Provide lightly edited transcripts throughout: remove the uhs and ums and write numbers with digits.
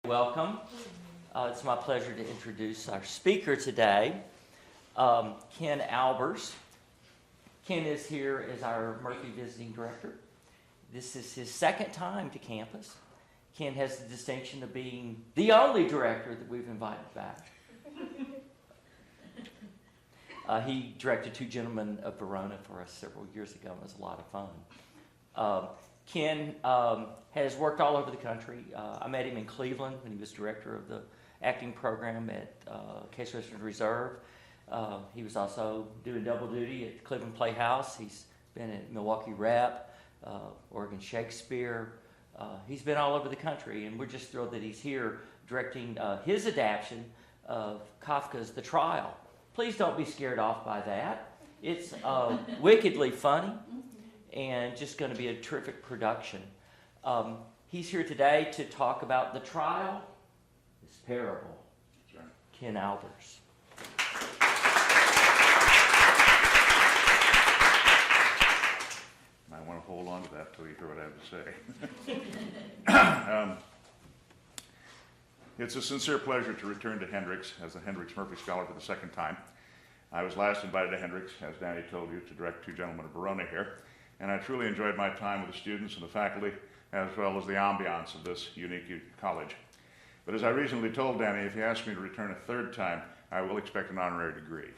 Welcome. It's my pleasure to introduce our speaker today, Ken Albers. Ken is here as our Murphy Visiting Director. This is his second time to campus. Ken has the distinction of being the only director that we've invited back. He directed Two Gentlemen of Verona for us several years ago. It was a lot of fun. Ken has worked all over the country. I met him in Cleveland when he was director of the acting program at Case Western Reserve. He was also doing double duty at Cleveland Playhouse. He's been at Milwaukee Rep, Oregon Shakespeare. He's been all over the country, and we're just thrilled that he's here directing his adaptation of Kafka's The Trial. Please don't be scared off by that. It's wickedly funny and just going to be a terrific production. He's here today to talk about The Trial, this parable. Right. Ken Albers. I want to hold on to that till you hear what I have to say. It's a sincere pleasure to return to Hendrix as the Hendrix Murphy Scholar for the second time. I was last invited to Hendrix, as Danny told you, to direct Two Gentlemen of Verona here, and I truly enjoyed my time with the students and the faculty, as well as the ambiance of this unique college. But as I recently told Danny, if you ask me to return a third time, I will expect an honorary degree.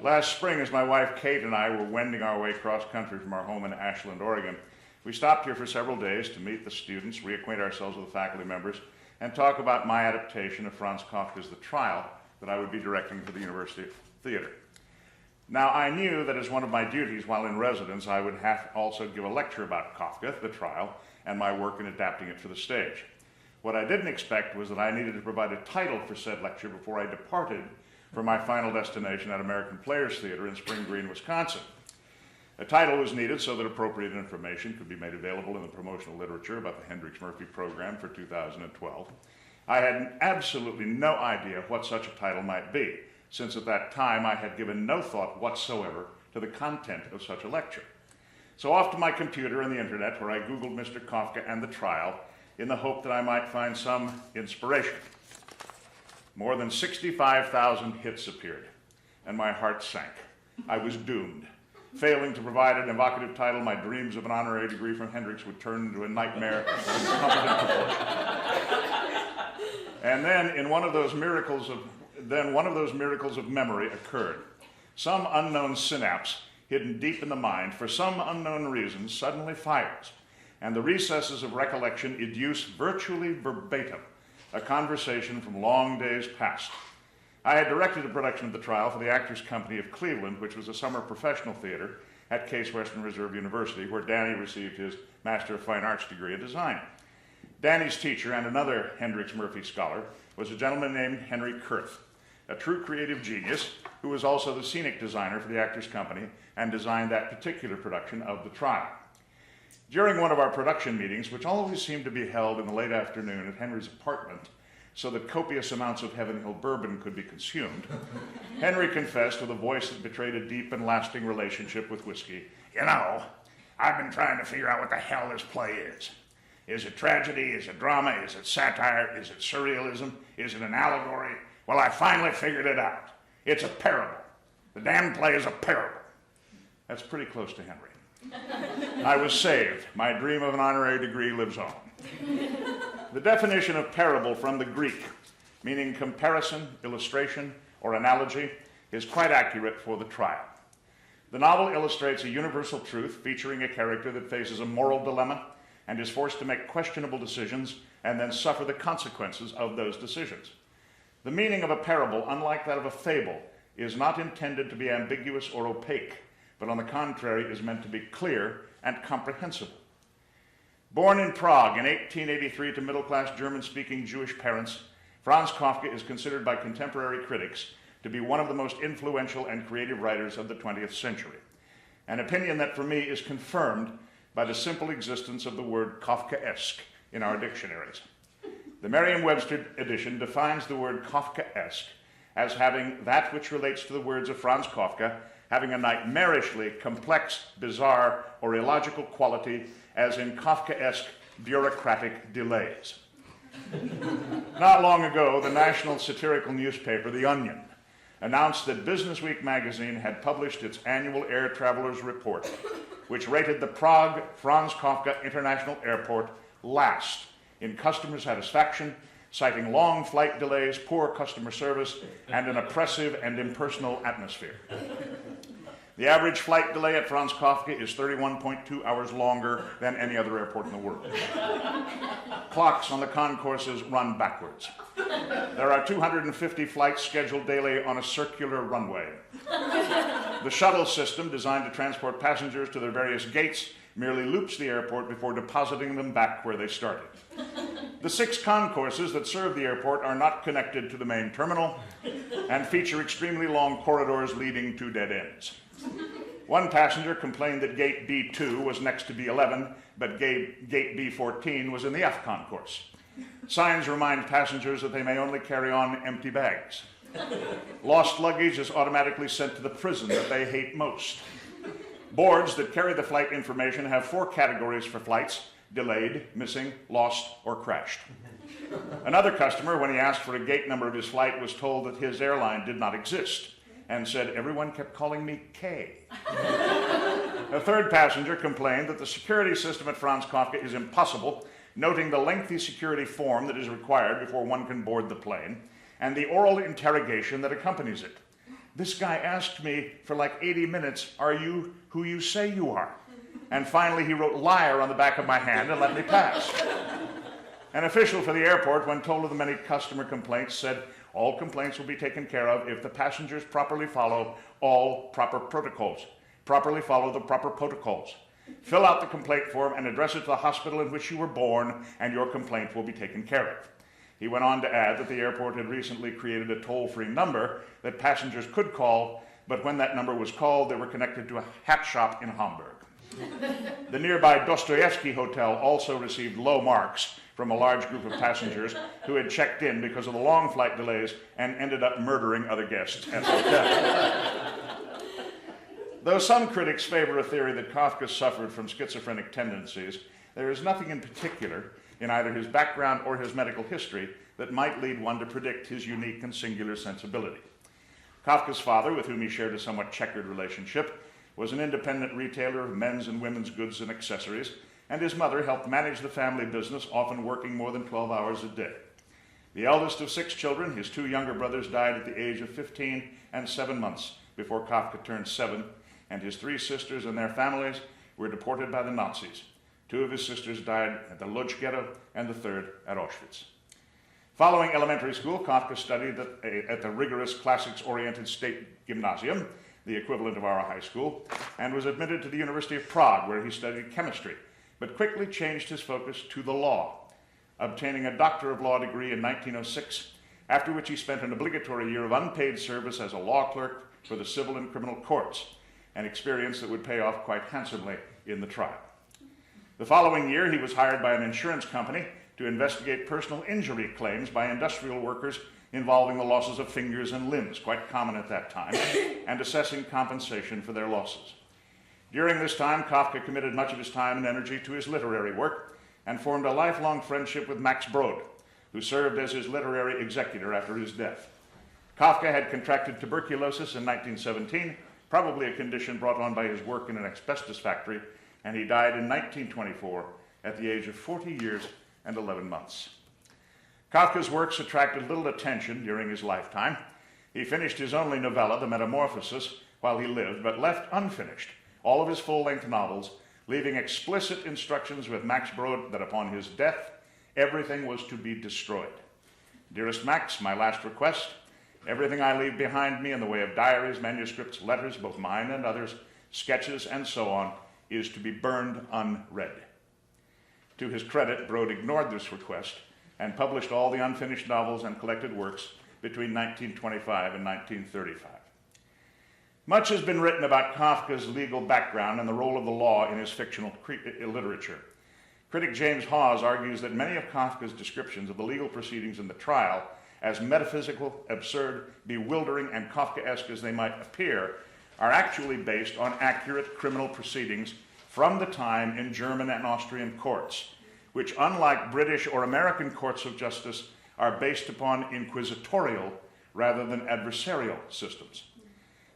Last spring, as my wife Kate and I were wending our way cross-country from our home in Ashland, Oregon, we stopped here for several days to meet the students, reacquaint ourselves with the faculty members, and talk about my adaptation of Franz Kafka's The Trial that I would be directing for the University Theatre. Now, I knew that as one of my duties while in residence, I would have to also give a lecture about Kafka, The Trial, and my work in adapting it for the stage. What I didn't expect was that I needed to provide a title for said lecture before I departed for my final destination at American Players Theatre in Spring Green, Wisconsin. A title was needed so that appropriate information could be made available in the promotional literature about the Hendrix Murphy program for 2012. I had absolutely no idea what such a title might be, since at that time I had given no thought whatsoever to the content of such a lecture. So off to my computer and the internet, where I Googled Mr. Kafka and The Trial in the hope that I might find some inspiration. More than 65,000 hits appeared, and my heart sank. I was doomed. Failing to provide an evocative title, my dreams of an honorary degree from Hendrix would turn into a nightmare of incompetent proportion. And then one of those miracles of memory occurred. Some unknown synapse hidden deep in the mind, for some unknown reason, suddenly fires, and the recesses of recollection educe virtually verbatim a conversation from long days past. I had directed a production of The Trial for the Actors Company of Cleveland, which was a summer professional theater at Case Western Reserve University, where Danny received his Master of Fine Arts degree in design. Danny's teacher and another Hendrix Murphy scholar was a gentleman named Henry Kurth, a true creative genius who was also the scenic designer for the Actors Company and designed that particular production of The Trial. During one of our production meetings, which always seemed to be held in the late afternoon at Henry's apartment so that copious amounts of Heaven Hill bourbon could be consumed, Henry confessed with a voice that betrayed a deep and lasting relationship with whiskey, "You know, I've been trying to figure out what the hell this play is. Is it tragedy? Is it drama? Is it satire? Is it surrealism? Is it an allegory? Well, I finally figured it out. It's a parable. The damn play is a parable." That's pretty close to Henry. I was saved. My dream of an honorary degree lives on. The definition of parable from the Greek, meaning comparison, illustration, or analogy, is quite accurate for The Trial. The novel illustrates a universal truth featuring a character that faces a moral dilemma and is forced to make questionable decisions and then suffer the consequences of those decisions. The meaning of a parable, unlike that of a fable, is not intended to be ambiguous or opaque, but on the contrary is meant to be clear and comprehensible. Born in Prague in 1883 to middle-class German-speaking Jewish parents, Franz Kafka is considered by contemporary critics to be one of the most influential and creative writers of the 20th century, an opinion that for me is confirmed by the simple existence of the word Kafkaesque in our dictionaries. The Merriam-Webster edition defines the word Kafkaesque as having that which relates to the words of Franz Kafka having a nightmarishly complex, bizarre, or illogical quality, as in Kafkaesque bureaucratic delays. Not long ago, the national satirical newspaper, The Onion, announced that Business Week magazine had published its annual Air Travelers Report, which rated the Prague Franz Kafka International Airport last in customer satisfaction, citing long flight delays, poor customer service, and an oppressive and impersonal atmosphere. The average flight delay at Franz Kafka is 31.2 hours longer than any other airport in the world. Clocks on the concourses run backwards. There are 250 flights scheduled daily on a circular runway. The shuttle system, designed to transport passengers to their various gates, merely loops the airport before depositing them back where they started. The 6 concourses that serve the airport are not connected to the main terminal and feature extremely long corridors leading to dead ends. One passenger complained that gate B2 was next to B11, but gate B14 was in the F concourse. Signs remind passengers that they may only carry on empty bags. Lost luggage is automatically sent to the prison that they hate most. Boards that carry the flight information have 4 categories for flights: delayed, missing, lost, or crashed. Another customer, when he asked for a gate number of his flight, was told that his airline did not exist and said, "Everyone kept calling me K." A third passenger complained that the security system at Franz Kafka is impossible, noting the lengthy security form that is required before one can board the plane and the oral interrogation that accompanies it. "This guy asked me for like 80 minutes, 'Are you who you say you are?' And finally he wrote 'liar' on the back of my hand and let me pass." An official for the airport, when told of the many customer complaints, said, "All complaints will be taken care of if the passengers properly follow all proper protocols. Properly follow the proper protocols. Fill out the complaint form and address it to the hospital in which you were born, and your complaint will be taken care of." He went on to add that the airport had recently created a toll-free number that passengers could call, but when that number was called, they were connected to a hat shop in Hamburg. The nearby Dostoevsky Hotel also received low marks from a large group of passengers who had checked in because of the long flight delays and ended up murdering other guests at the hotel. Though some critics favor a theory that Kafka suffered from schizophrenic tendencies, there is nothing in particular in either his background or his medical history that might lead one to predict his unique and singular sensibility. Kafka's father, with whom he shared a somewhat checkered relationship, was an independent retailer of men's and women's goods and accessories, and his mother helped manage the family business, often working more than 12 hours a day. The eldest of 6 children, his 2 younger brothers died at the age of 15 and 7 months before Kafka turned 7, and his 3 sisters and their families were deported by the Nazis. 2 of his sisters died at the Lodz ghetto, and the 3rd at Auschwitz. Following elementary school, Kafka studied at the rigorous classics-oriented state gymnasium, the equivalent of our high school, and was admitted to the University of Prague, where he studied chemistry, but quickly changed his focus to the law, obtaining a Doctor of Law degree in 1906, after which he spent an obligatory year of unpaid service as a law clerk for the civil and criminal courts, an experience that would pay off quite handsomely in the trial. The following year, he was hired by an insurance company to investigate personal injury claims by industrial workers involving the losses of fingers and limbs, quite common at that time, and assessing compensation for their losses. During this time, Kafka committed much of his time and energy to his literary work and formed a lifelong friendship with Max Brod, who served as his literary executor after his death. Kafka had contracted tuberculosis in 1917, probably a condition brought on by his work in an asbestos factory, and he died in 1924 at the age of 40 years and 11 months. Kafka's works attracted little attention during his lifetime. He finished his only novella, The Metamorphosis, while he lived, but left unfinished all of his full-length novels, leaving explicit instructions with Max Brod that upon his death, everything was to be destroyed. "Dearest Max, my last request, everything I leave behind me in the way of diaries, manuscripts, letters, both mine and others, sketches, and so on, is to be burned unread." To his credit, Brod ignored this request and published all the unfinished novels and collected works between 1925 and 1935. Much has been written about Kafka's legal background and the role of the law in his fictional literature. Critic James Hawes argues that many of Kafka's descriptions of the legal proceedings in the trial, as metaphysical, absurd, bewildering, and Kafkaesque as they might appear, are actually based on accurate criminal proceedings from the time in German and Austrian courts, which, unlike British or American courts of justice, are based upon inquisitorial rather than adversarial systems.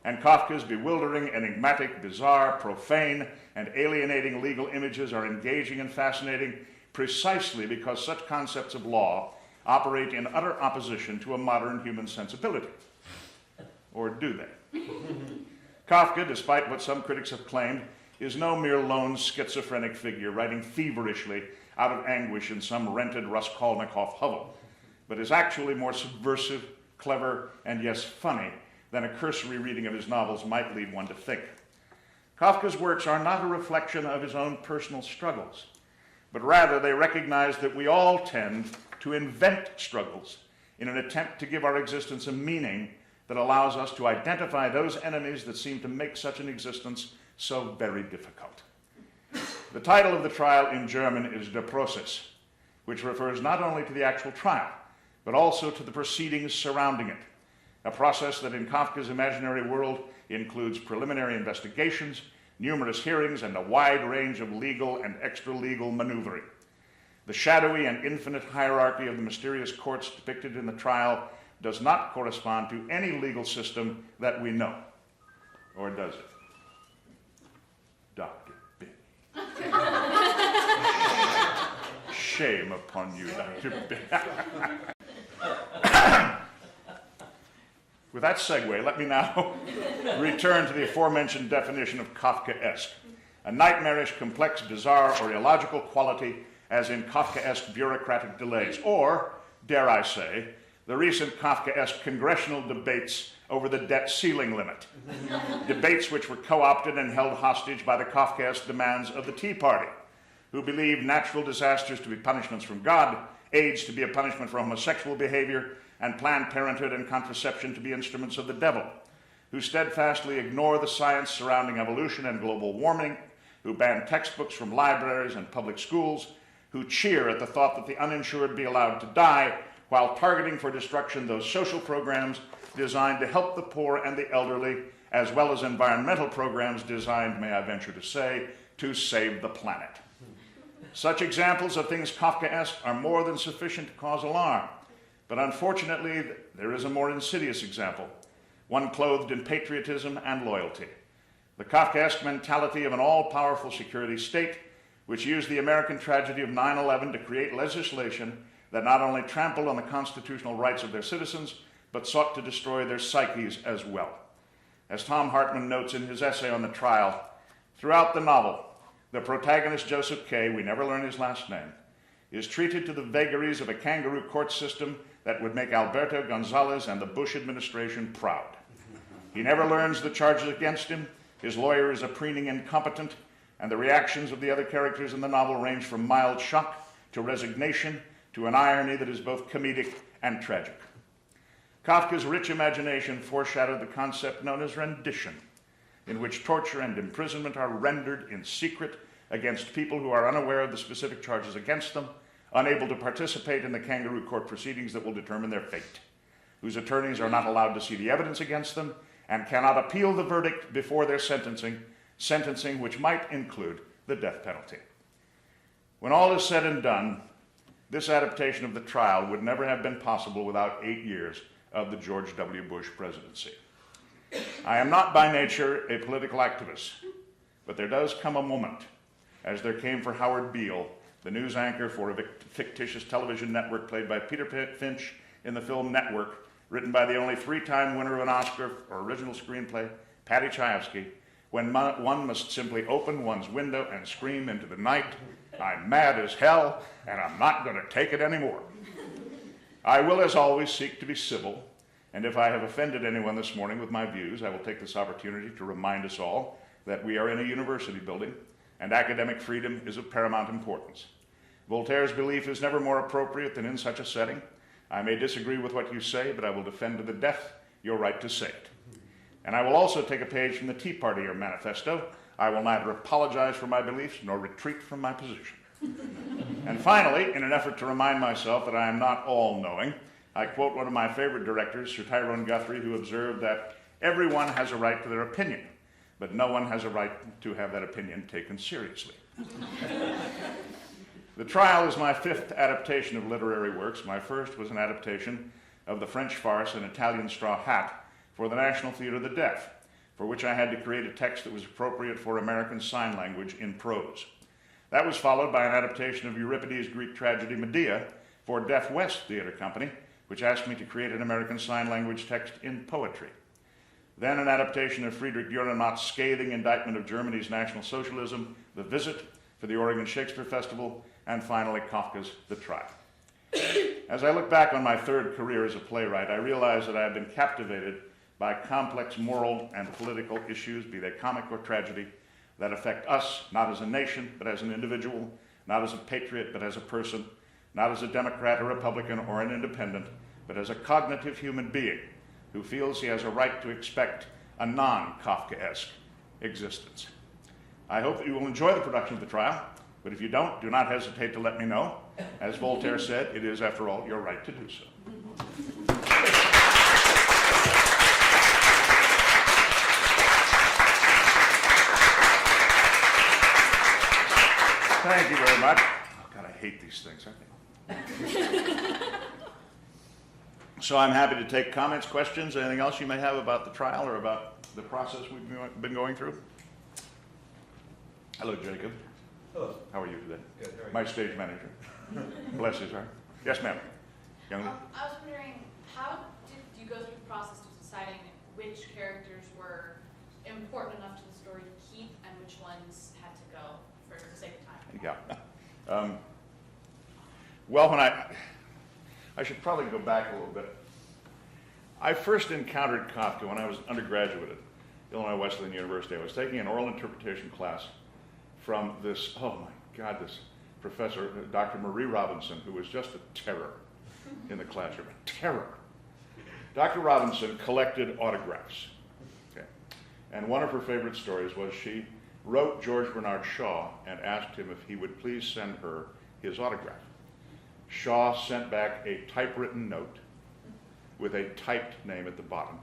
And Kafka's bewildering, enigmatic, bizarre, profane, and alienating legal images are engaging and fascinating precisely because such concepts of law operate in utter opposition to a modern human sensibility. Or do they? Kafka, despite what some critics have claimed, is no mere lone schizophrenic figure writing feverishly out of anguish in some rented Raskolnikov hovel, but is actually more subversive, clever, and yes, funny than a cursory reading of his novels might lead one to think. Kafka's works are not a reflection of his own personal struggles, but rather they recognize that we all tend to invent struggles in an attempt to give our existence a meaning that allows us to identify those enemies that seem to make such an existence so very difficult. The title of the trial in German is Der Prozess, which refers not only to the actual trial, but also to the proceedings surrounding it, a process that in Kafka's imaginary world includes preliminary investigations, numerous hearings, and a wide range of legal and extra-legal maneuvering. The shadowy and infinite hierarchy of the mysterious courts depicted in the trial does not correspond to any legal system that we know. Or does it? Dr. Benny. Shame upon you, Dr. Benny. With that segue, let me now return to the aforementioned definition of Kafkaesque, a nightmarish, complex, bizarre, or illogical quality, as in Kafkaesque bureaucratic delays, or, dare I say, the recent Kafkaesque congressional debates over the debt ceiling limit, debates which were co-opted and held hostage by the Kafkaesque demands of the Tea Party, who believed natural disasters to be punishments from God, AIDS to be a punishment for homosexual behavior, and Planned Parenthood and contraception to be instruments of the devil, who steadfastly ignore the science surrounding evolution and global warming, who ban textbooks from libraries and public schools, who cheer at the thought that the uninsured be allowed to die, while targeting for destruction those social programs designed to help the poor and the elderly, as well as environmental programs designed, may I venture to say, to save the planet. Such examples of things Kafkaesque are more than sufficient to cause alarm. But unfortunately, there is a more insidious example, one clothed in patriotism and loyalty. The Kafkaesque mentality of an all-powerful security state, which used the American tragedy of 9/11 to create legislation that not only trampled on the constitutional rights of their citizens, but sought to destroy their psyches as well. As Tom Hartman notes in his essay on the trial, throughout the novel, the protagonist, Joseph K., we never learn his last name, is treated to the vagaries of a kangaroo court system that would make Alberto Gonzalez and the Bush administration proud. He never learns the charges against him, his lawyer is a preening incompetent, and the reactions of the other characters in the novel range from mild shock to resignation to an irony that is both comedic and tragic. Kafka's rich imagination foreshadowed the concept known as rendition, in which torture and imprisonment are rendered in secret against people who are unaware of the specific charges against them, unable to participate in the kangaroo court proceedings that will determine their fate, whose attorneys are not allowed to see the evidence against them, and cannot appeal the verdict before their sentencing which might include the death penalty. When all is said and done, this adaptation of the trial would never have been possible without 8 years of the George W. Bush presidency. I am not by nature a political activist, but there does come a moment, as there came for Howard Beale, the news anchor for a fictitious television network played by Peter Finch in the film Network, written by the only 3-time winner of an Oscar for original screenplay, Paddy Chayefsky, when one must simply open one's window and scream into the night, "I'm mad as hell, and I'm not going to take it anymore." I will, as always, seek to be civil, and if I have offended anyone this morning with my views, I will take this opportunity to remind us all that we are in a university building, and academic freedom is of paramount importance. Voltaire's belief is never more appropriate than in such a setting. I may disagree with what you say, but I will defend to the death your right to say it. And I will also take a page from the Tea Party manifesto. I will neither apologize for my beliefs nor retreat from my position. And finally, in an effort to remind myself that I am not all-knowing, I quote one of my favorite directors, Sir Tyrone Guthrie, who observed that everyone has a right to their opinion, but no one has a right to have that opinion taken seriously. The Trial is my 5th adaptation of literary works. My first was an adaptation of the French farce An Italian Straw Hat for the National Theatre of the Deaf, for which I had to create a text that was appropriate for American Sign Language in prose. That was followed by an adaptation of Euripides' Greek tragedy Medea for Deaf West Theatre Company, which asked me to create an American Sign Language text in poetry. Then an adaptation of Friedrich Dürrenmatt's scathing indictment of Germany's National Socialism, The Visit, for the Oregon Shakespeare Festival, and finally Kafka's The Trial. As I look back on my 3rd career as a playwright, I realize that I have been captivated by complex moral and political issues, be they comic or tragedy, that affect us, not as a nation, but as an individual, not as a patriot, but as a person, not as a Democrat, a Republican, or an independent, but as a cognitive human being who feels he has a right to expect a non-Kafkaesque existence. I hope that you will enjoy the production of The Trial, but if you don't, do not hesitate to let me know. As Voltaire said, it is, after all, your right to do so. Thank you very much. Oh, God, I hate these things, aren't they? So I'm happy to take comments, questions, anything else you may have about the trial or about the process we've been going through. Hello, Jacob. Hello. How are you today? Good. How are you? My stage manager. Bless his heart. Yes, ma'am. Young lady. I was wondering, how did you go through the process of deciding which characters were important enough to the story to keep and which ones had to go for the sake of time? Yeah. Well, when I should probably go back a little bit. I first encountered Kafka when I was an undergraduate at Illinois Wesleyan University. I was taking an oral interpretation class from this, oh my God, this professor, Dr. Marie Robinson, who was just a terror in the classroom, a terror. Dr. Robinson collected autographs, okay? And one of her favorite stories was she wrote George Bernard Shaw and asked him if he would please send her his autograph. Shaw sent back a typewritten note with a typed name at the bottom,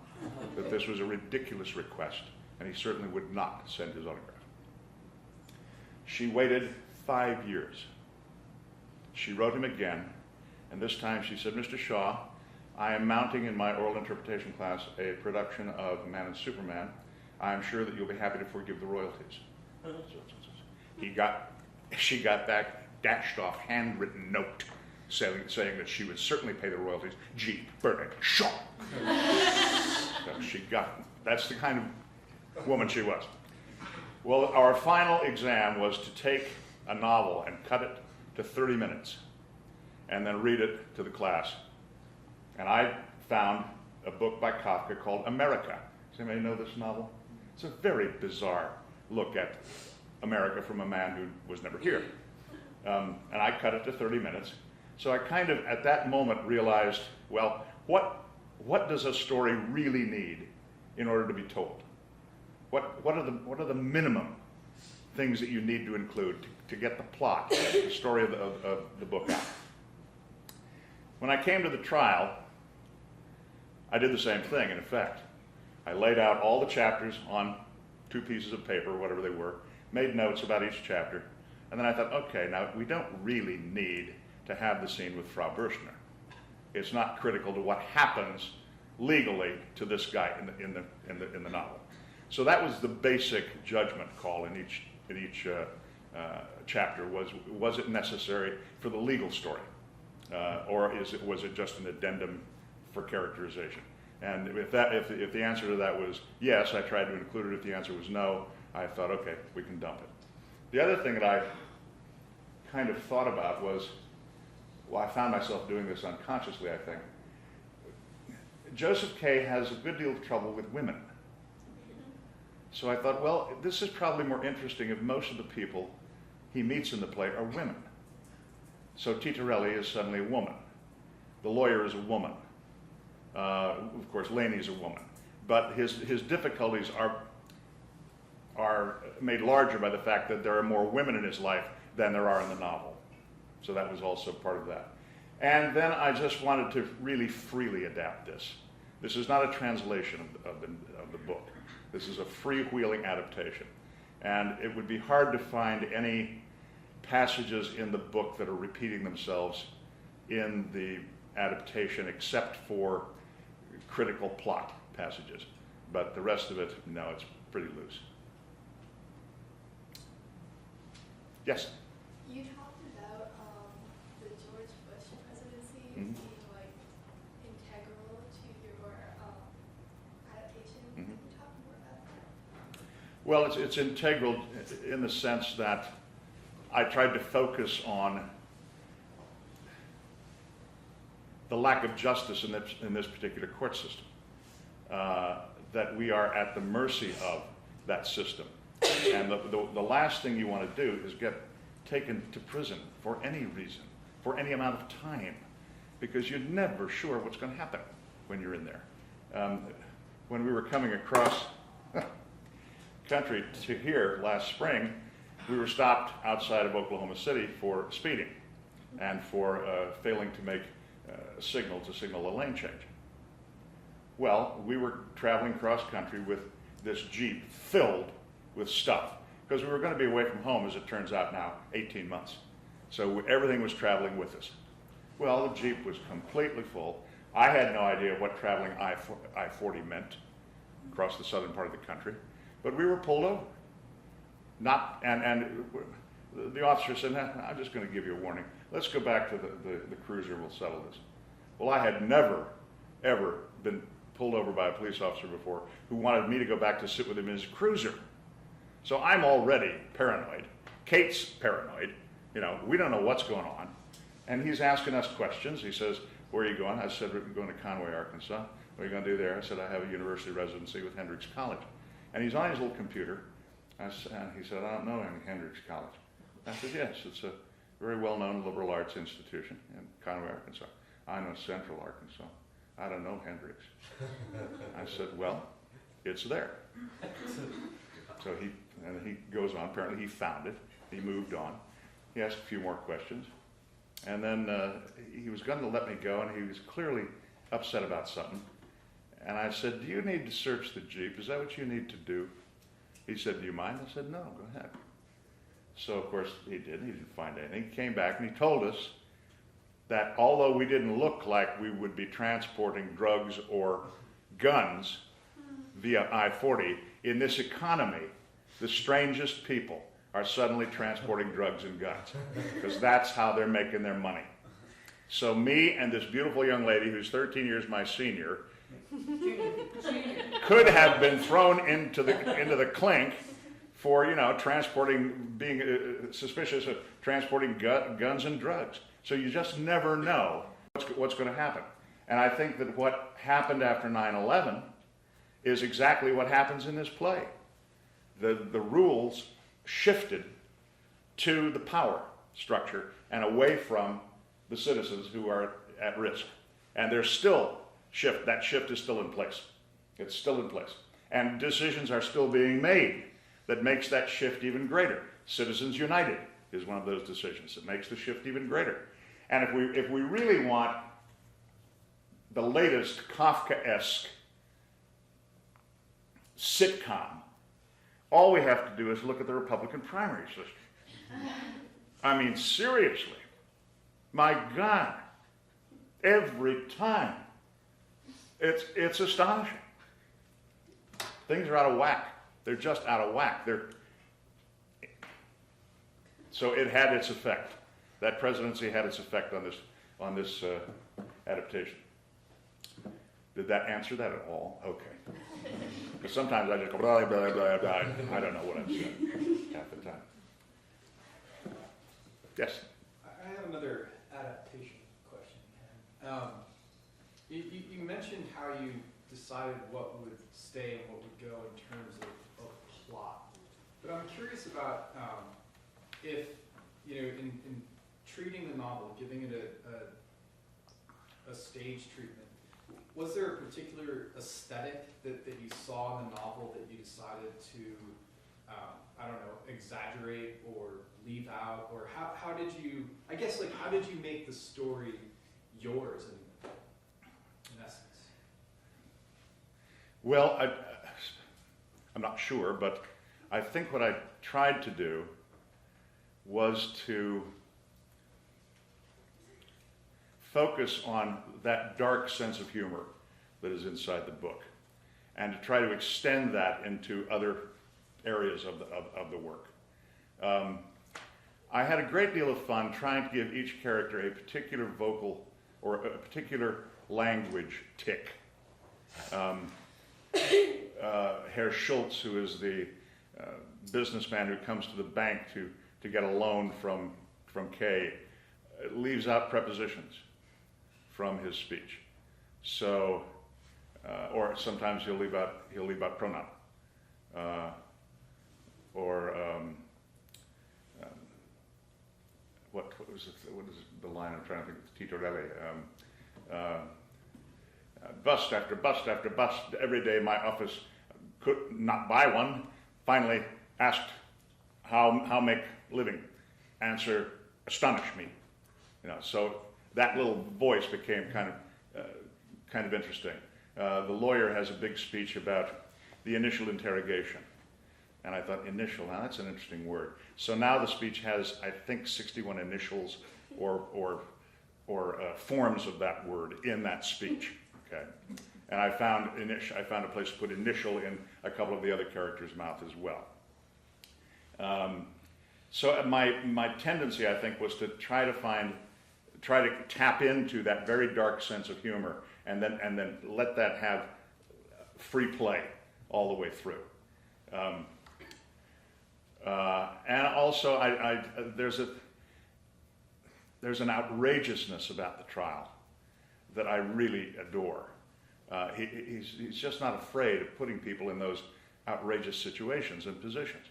that this was a ridiculous request, and he certainly would not send his autograph. She waited 5 years. She wrote him again, and this time she said, Mr. Shaw, I am mounting in my oral interpretation class a production of Man and Superman. I am sure that you'll be happy to forgive the royalties. She got back dashed off handwritten note saying that she would certainly pay the royalties. G. Bernard Shaw. So that's the kind of woman she was. Well, our final exam was to take a novel and cut it to 30 minutes and then read it to the class. And I found a book by Kafka called America. Does anybody know this novel? It's a very bizarre look at America from a man who was never here. And I cut it to 30 minutes. So I kind of, at that moment, realized, well, what does a story really need in order to be told? What are the minimum things that you need to include to get the plot, the story of the book out? When I came to the trial, I did the same thing, in effect. I laid out all the chapters on 2 pieces of paper, whatever they were, made notes about each chapter, and then I thought, okay, now we don't really need to have the scene with Frau Birchner. It's not critical to what happens legally to this guy in the novel. So that was the basic judgment call in each chapter. Was it necessary for the legal story, or was it just an addendum for characterization? And if the answer to that was yes, I tried to include it. If the answer was no, I thought, okay, we can dump it. The other thing that I kind of thought about was, well, I found myself doing this unconsciously, I think. Joseph K. has a good deal of trouble with women. So I thought, well, this is probably more interesting if most of the people he meets in the play are women. So Titorelli is suddenly a woman. The lawyer is a woman. Of course, Laney's a woman. But his difficulties are made larger by the fact that there are more women in his life than there are in the novel. So that was also part of that. And then I just wanted to really freely adapt this. This is not a translation of the book. This is a freewheeling adaptation. And it would be hard to find any passages in the book that are repeating themselves in the adaptation, except for critical plot passages. But the rest of it, no, it's pretty loose. Yes? You talked about the George Bush presidency Mhm. being like integral to your adaptation. Mhm. Can you talk more about that? Well, it's integral in the sense that I tried to focus on the lack of justice in this particular court system, that we are at the mercy of that system. And the last thing you want to do is get taken to prison for any reason, for any amount of time, because you're never sure what's going to happen when you're in there. When we were coming across country to here last spring, we were stopped outside of Oklahoma City for speeding and for failing to make a signal to signal a lane change. Well, we were traveling cross country with this Jeep filled with stuff because we were going to be away from home, as it turns out now, 18 months. So everything was traveling with us. Well, the Jeep was completely full. I had no idea what traveling I-40 meant across the southern part of the country, but we were pulled over. And the officer said, "Nah, I'm just going to give you a warning. Let's go back to the cruiser and we'll settle this." Well, I had never, ever been pulled over by a police officer before who wanted me to go back to sit with him in his cruiser. So I'm already paranoid. Kate's paranoid. You know, we don't know what's going on. And he's asking us questions. He says, "Where are you going?" I said, "We're going to Conway, Arkansas." "What are you going to do there?" I said, "I have a university residency with Hendrix College." And he's on his little computer. And he said, "I don't know any Hendrix College." I said, "Yes, it's a very well-known liberal arts institution in Conway, Arkansas." "I know Central Arkansas. I don't know Hendrix." I said, "Well, it's there." So he goes on. Apparently he found it. He moved on. He asked a few more questions. And then he was going to let me go, and he was clearly upset about something. And I said, "Do you need to search the Jeep? Is that what you need to do?" He said, "Do you mind?" I said, "No, go ahead." So, of course, he did. He didn't find anything. He came back and he told us that although we didn't look like we would be transporting drugs or guns via I-40, in this economy, the strangest people are suddenly transporting drugs and guns, because that's how they're making their money. So me and this beautiful young lady who's 13 years my senior could have been thrown into the clink for, you know, being suspicious of transporting guns and drugs. So you just never know what's going to happen. And I think that what happened after 9/11 is exactly what happens in this play. The rules shifted to the power structure and away from the citizens who are at risk. And there's still that shift is still in place. It's still in place. And decisions are still being made that makes that shift even greater. Citizens United is one of those decisions that makes the shift even greater. And if we really want the latest Kafkaesque sitcom, all we have to do is look at the Republican primary system. I mean, seriously. My God. Every time. It's astonishing. Things are out of whack. They're just out of whack. So it had its effect. That presidency had its effect on this adaptation. Did that answer that at all? Okay. Because sometimes I just go blah, blah, blah, blah. I don't know what I'm saying half the time. Yes? I have another adaptation question. You mentioned how you decided what would stay and what would go in terms of plot. But I'm curious about if, you know, in treating the novel, giving it a stage treatment, was there a particular aesthetic that you saw in the novel that you decided to, I don't know, exaggerate or leave out? Or how did you, I guess, like, how did you make the story yours in essence? Well, I'm not sure, but I think what I tried to do was to focus on that dark sense of humor that is inside the book, and to try to extend that into other areas of the work. I had a great deal of fun trying to give each character a particular vocal or a particular language tick. Herr Schultz, who is the businessman who comes to the bank to get a loan from Kay, leaves out prepositions from his speech. So, or sometimes he'll leave out pronoun. What is the line I'm trying to think of? Tito Rele. Bust after bust after bust. Every day my office could not buy one. Finally asked how make living. Answer, astonish me. So that little voice became kind of interesting. The lawyer has a big speech about the initial interrogation. And I thought, initial, now that's an interesting word. So now the speech has, I think, 61 initials or forms of that word in that speech. Okay, and I found a place to put initial in a couple of the other characters' mouth as well. So my tendency, I think, was to try to tap into that very dark sense of humor, and then let that have free play all the way through. And also, there's an outrageousness about the trial that I really adore. He's just not afraid of putting people in those outrageous situations and positions.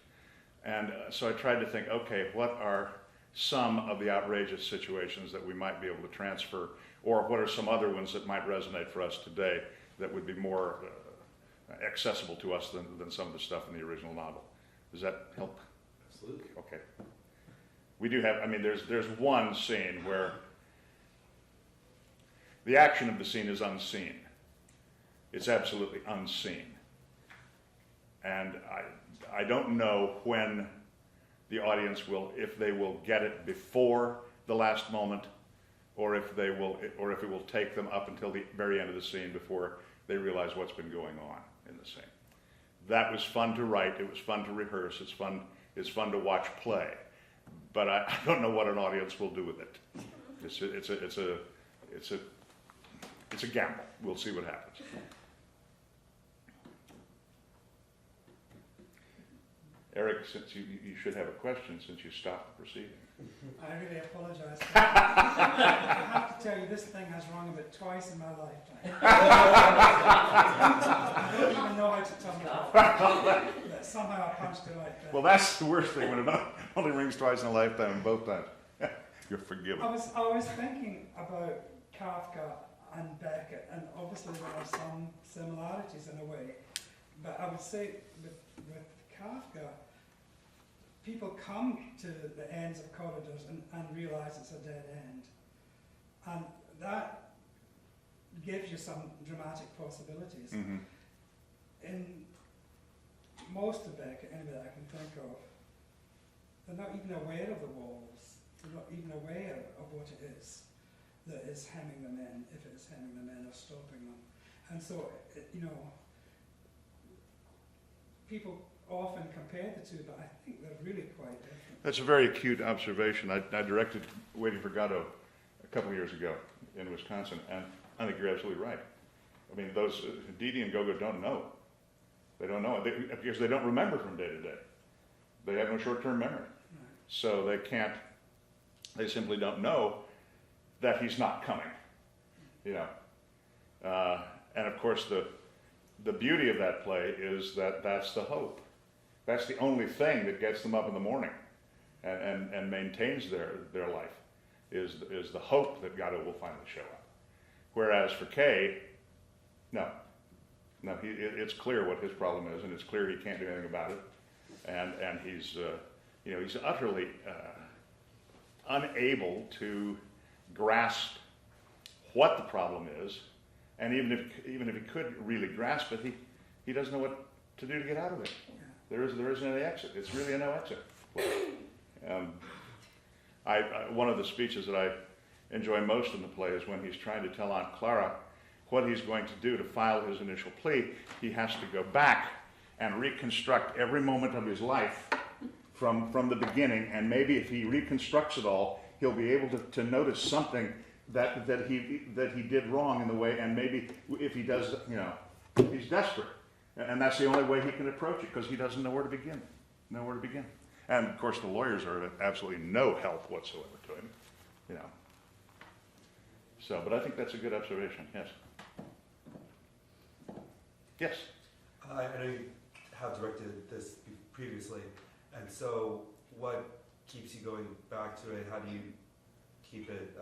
And so I tried to think, okay, what are some of the outrageous situations that we might be able to transfer, or what are some other ones that might resonate for us today that would be more accessible to us than some of the stuff in the original novel. Does that help? Absolutely. Okay. We do have, there's one scene where the action of the scene is unseen. It's absolutely unseen. And I don't know when the audience if they will get it before the last moment, or if it will take them up until the very end of the scene before they realize what's been going on in the scene. That was fun to write. It was fun to rehearse. It's fun to watch play. But I don't know what an audience will do with it. It's a gamble. We'll see what happens. Eric, since you should have a question since you stopped the proceeding. I really apologize. I have to tell you, this thing has rung about twice in my lifetime. I don't even know how to turn it off. But somehow I punched it like that. Well, that's the worst thing, when it only rings twice in a lifetime, and both times. You're forgiven. I was thinking about Kafka and Beckett, and obviously there are some similarities in a way. But I would say with Kafka, people come to the ends of corridors and realize it's a dead end. And that gives you some dramatic possibilities. Mm-hmm. In most of Beckett, anyway, that I can think of, they're not even aware of the walls. They're not even aware of what it is that is hemming them in, if it's hemming them in or stopping them. And so, people often compare the two, but I think they're really quite different. That's a very acute observation. I directed Waiting for Godot a couple of years ago in Wisconsin, and I think you're absolutely right. Those Didi and Gogo don't know. They don't know because they don't remember from day to day. They have no short-term memory, Right. so they simply don't know that he's not coming. And of course the beauty of that play is that that's the hope. That's the only thing that gets them up in the morning and maintains their life, is the hope that Godot will finally show up. Whereas for Kay, no, it's clear what his problem is, and it's clear he can't do anything about it, and he's utterly unable to grasp what the problem is, and even if he could really grasp it, he doesn't know what to do to get out of it. Yeah. There isn't any exit. It's really a no exit. One of the speeches that I enjoy most in the play is when he's trying to tell Aunt Clara what he's going to do to file his initial plea. He has to go back and reconstruct every moment of his life from the beginning, and maybe if he reconstructs it all, he'll be able to notice something that he did wrong in the way, and maybe if he does, he's desperate. And that's the only way he can approach it, because he doesn't know where to begin. And of course the lawyers are of absolutely no help whatsoever to him, So, but I think that's a good observation, yes. Yes? I know you have directed this previously, and so what keeps you going back to it? How do you keep it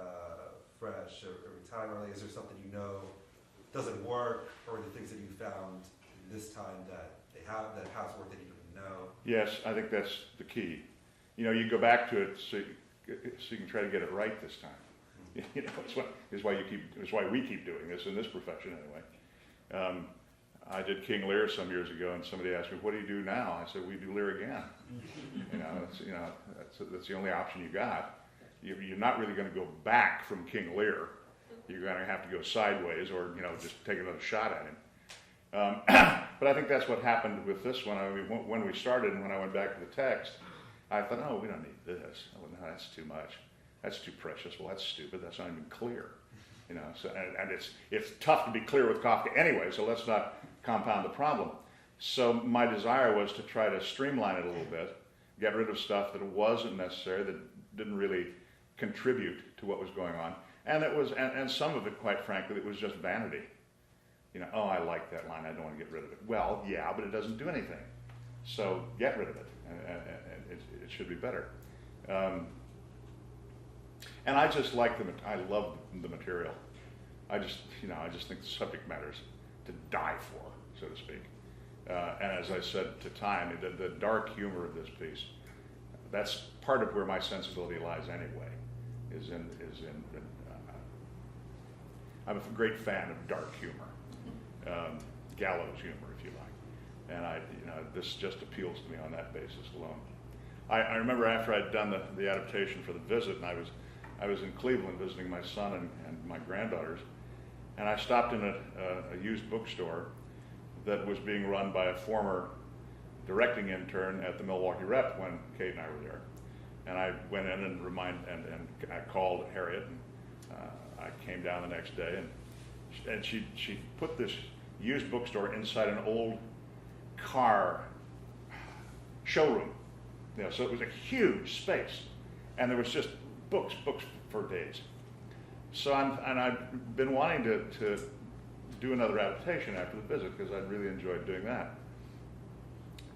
fresh every time? Or is there something doesn't work, or the things that you found this time that has worked that you didn't know? Yes, I think that's the key. You go back to it so you can try to get it right this time. It's why we keep doing this in this profession anyway. I did King Lear some years ago, and somebody asked me, "What do you do now?" I said, "We do Lear again." That's the only option you got. You're not really going to go back from King Lear. You're going to have to go sideways, or just take another shot at him. But I think that's what happened with this one. I mean, when we started and when I went back to the text, I thought, "Oh, we don't need this. Oh, no, that's too much. That's too precious. Well, that's stupid. That's not even clear." So, and it's tough to be clear with Kafka anyway, so let's not compound the problem. So my desire was to try to streamline it a little bit, get rid of stuff that wasn't necessary, that didn't really contribute to what was going on, and some of it, quite frankly, it was just vanity. Oh, I like that line, I don't want to get rid of it. Well, yeah, but it doesn't do anything, so get rid of it, and it should be better. And I just I love the material. I just think the subject matters to die for, so to speak. And as I said to Time, the dark humor of this piece, that's part of where my sensibility lies anyway, I'm a great fan of dark humor, gallows humor, if you like. And this just appeals to me on that basis alone. I remember after I'd done the adaptation for The Visit, and I was in Cleveland visiting my son and my granddaughters, and I stopped in a used bookstore that was being run by a former directing intern at the Milwaukee Rep when Kate and I were there. And I went in and I called Harriet, and I came down the next day, and she put this used bookstore inside an old car showroom. So it was a huge space, and there was just books for days. So I've been wanting to do another adaptation after The Visit, because I'd really enjoyed doing that.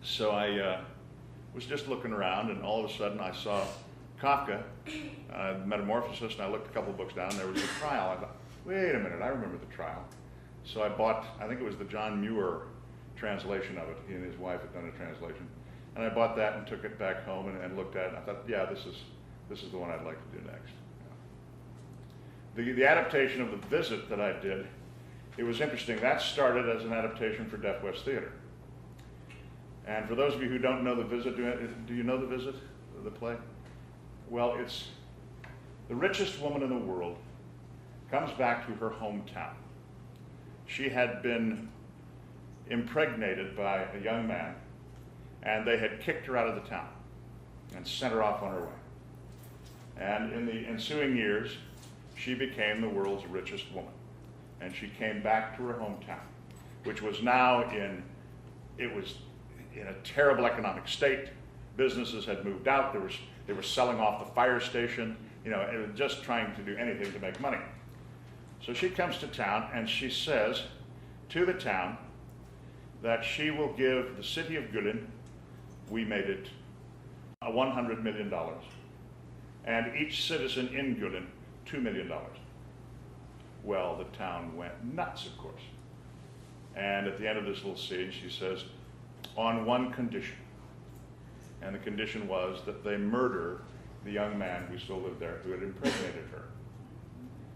So I was just looking around, and all of a sudden I saw Kafka, Metamorphosis, and I looked a couple of books down, and there was a trial. I thought, wait a minute, I remember the trial. So I bought, I think it was the John Muir translation of it. He and his wife had done a translation. And I bought that and took it back home and looked at it, and I thought, yeah, this is the one I'd like to do next. The adaptation of The Visit that I did, it was interesting. That started as an adaptation for Deaf West Theatre. And for those of you who don't know The Visit, do you know The Visit, the play? Well, it's the richest woman in the world comes back to her hometown. She had been impregnated by a young man, and they had kicked her out of the town and sent her off on her way. And in the ensuing years, she became the world's richest woman. And she came back to her hometown, which was now in a terrible economic state. Businesses had moved out. They were selling off the fire station, it was just trying to do anything to make money. So she comes to town, and she says to the town that she will give the city of Gullin, we made it, $100 million, and each citizen in Gullin, $2 million. Well, the town went nuts, of course. And at the end of this little scene, she says, on one condition. And the condition was that they murder the young man who still lived there, who had impregnated her.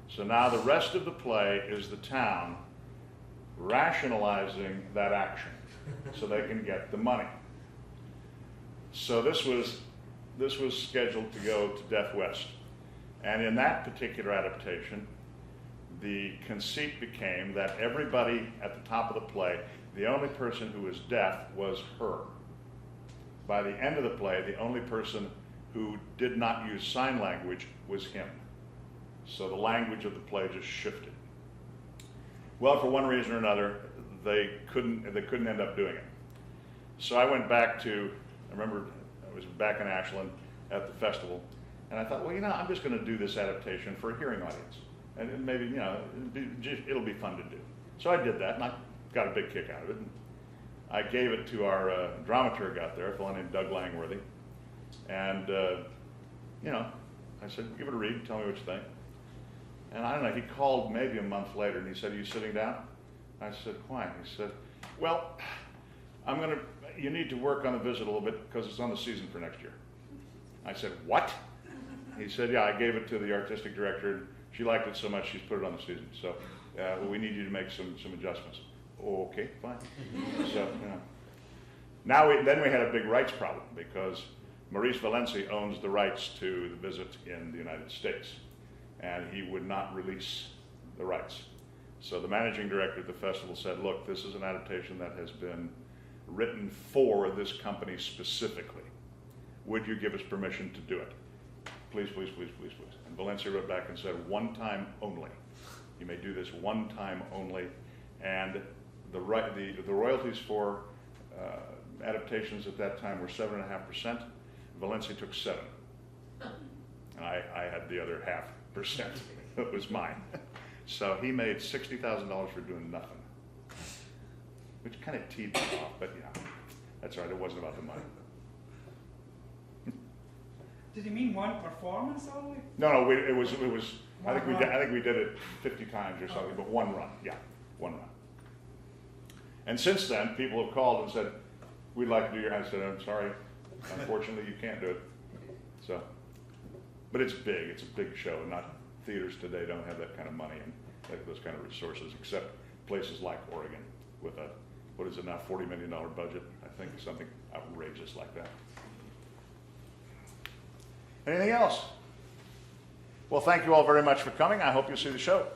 So now the rest of the play is the town rationalizing that action so they can get the money. So this was this was scheduled to go to Deaf West. And in that particular adaptation, the conceit became that everybody at the top of the play, the only person who was deaf was her. By the end of the play, the only person who did not use sign language was him. So the language of the play just shifted. Well, for one reason or another, they couldn't end up doing it. So I went back to, I remember I was back in Ashland at the festival, and I thought, well, I'm just going to do this adaptation for a hearing audience. And maybe, it'll be fun to do. So I did that, and I got a big kick out of it. And I gave it to our dramaturg out there, a fellow named Doug Langworthy. And, I said, give it a read, tell me what you think. And I don't know, he called maybe a month later, and he said, are you sitting down? I said, why? He said, well, you need to work on the visit a little bit because it's on the season for next year. I said, what? He said, yeah, I gave it to the artistic director, and she liked it so much she's put it on the season. So we need you to make some adjustments. Okay, fine. So, then we had a big rights problem because Maurice Valenci owns the rights to the visit in the United States, and he would not release the rights. So the managing director of the festival said, look, this is an adaptation that has been written for this company specifically. Would you give us permission to do it? Please, please, please, please, please. And Valencia wrote back and said, one time only. You may do this one time only. And the royalties for adaptations at that time were 7.5%. Valencia took 7%. And I had the other 0.5%. It was mine. So he made $60,000 for doing nothing, which kind of teed me off, but that's all right. It wasn't about the money. Did you mean one performance only? No, it was. I think we did it 50 times or something, but one run. Yeah, one run. And since then, people have called and said, "We'd like to do your." I said, "I'm sorry, unfortunately, you can't do it." So, but it's big. It's a big show. Not theaters today don't have that kind of money and those kind of resources, except places like Oregon with a what is it now, $40 million budget? I think something outrageous like that. Anything else? Well, thank you all very much for coming. I hope you'll see the show.